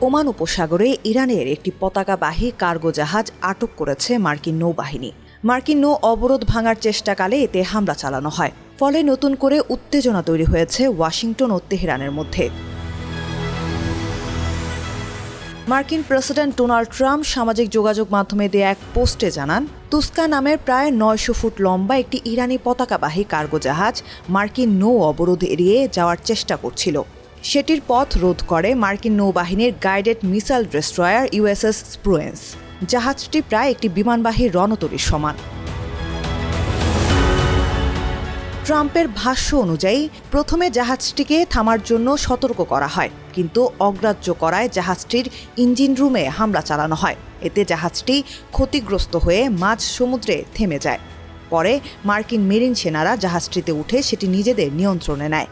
Oman উপসাগরে ইরানের একটি পতাকাবাহী cargo জাহাজ আটক করেছে মার্কিন নৌবাহিনী। মার্কিন নৌ অবরোধ ভাঙার চেষ্টাকালে এতে হামলা চালানো হয়। ফলে নতুন করে উত্তেজনা তৈরি হয়েছে ওয়াশিংটন ও তেহরানের মধ্যে। মার্কিন প্রেসিডেন্ট ডোনাল্ড ট্রাম্প সামাজিক যোগাযোগ মাধ্যমে দেয়া এক পোস্টে জানান, তুস্কা নামের প্রায় ৯০০ ফুট লম্বা একটি ইরানি পতাকাবাহী কার্গো জাহাজ মার্কিন নৌ অবরোধ এড়িয়ে যাওয়ার চেষ্টা করছিল। সেটির পথ রোধ করে মার্কিন নৌবাহিনীর guided missile destroyer USS Spruance. জাহাজটি প্রায় একটি বিমানবাহী রণতরীর সমান। ট্রাম্পের ভাষ্য অনুযায়ী প্রথমে জাহাজটিকে থামার জন্য সতর্ক করা হয়, কিন্তু অগ্রাহ্য করায় জাহাজটির ইঞ্জিন রুমে হামলা চালানো হয়। এতে জাহাজটি ক্ষতিগ্রস্ত হয়ে মাঝ সমুদ্রে থেমে যায়। পরে মার্কিন মেরিন সেনারা জাহাজটিতে উঠে সেটি নিজেদের নিয়ন্ত্রণে নেয়।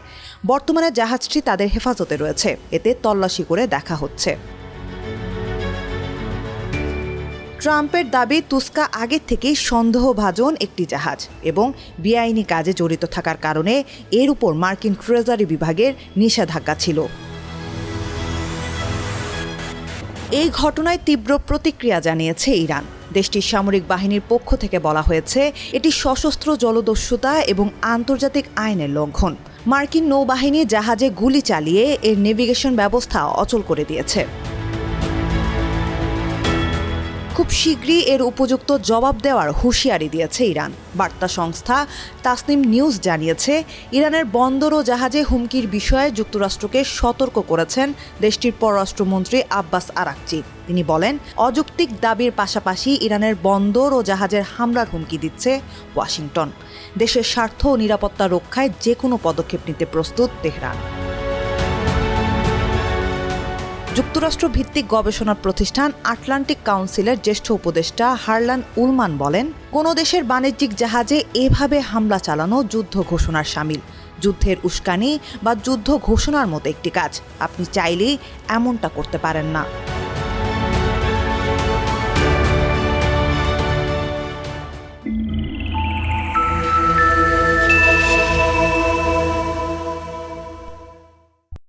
বর্তমানে জাহাজটি তাদের হেফাজতে রয়েছে। এতে তল্লাশি করে দেখা হচ্ছে। ট্রাম্পের দাবি, তুস্কা আগে থেকেই সন্দেহভাজন একটি জাহাজ এবং বেআইনি কাজে জড়িত থাকার কারণে এর উপর মার্কিন ট্রেজারি বিভাগের নিষেধাজ্ঞা ছিল। এই ঘটনায় তীব্র প্রতিক্রিয়া জানিয়েছে ইরান। দেশটির সামরিক বাহিনীর পক্ষ থেকে বলা হয়েছে, এটি সশস্ত্র জলদস্যুতা এবং আন্তর্জাতিক আইনের লঙ্ঘন। মার্কিন নৌবাহিনী জাহাজে গুলি চালিয়ে এর নেভিগেশন ব্যবস্থা অচল করে দিয়েছে। খুব শীঘ্রই এর উপযুক্ত জবাব দেওয়ার হুঁশিয়ারি দিয়েছে ইরান। বার্তা সংস্থা তাসনিম নিউজ জানিয়েছে, ইরানের বন্দর ও জাহাজে হুমকির বিষয়ে যুক্তরাষ্ট্রকে সতর্ক করেছেন দেশটির পররাষ্ট্রমন্ত্রী আব্বাস আরাকচি। তিনি বলেন, অযৌক্তিক দাবির পাশাপাশি ইরানের বন্দর ও জাহাজের হামলার হুমকি দিচ্ছে ওয়াশিংটন। দেশের স্বার্থ ও নিরাপত্তা রক্ষায় যে কোনো পদক্ষেপ নিতে প্রস্তুত তেহরান। যুক্তরাষ্ট্র ভিত্তিক গবেষণা প্রতিষ্ঠান আটলান্টিক কাউন্সিলের জ্যেষ্ঠ উপদেষ্টা হারলান উলমান বলেন, কোনো দেশের বাণিজ্যিক জাহাজে এভাবে হামলা চালানো যুদ্ধ ঘোষণার শামিল। যুদ্ধের উস্কানি বা যুদ্ধ ঘোষণার মতো একটি কাজ। আপনি চাইলেই এমনটা করতে পারেন না।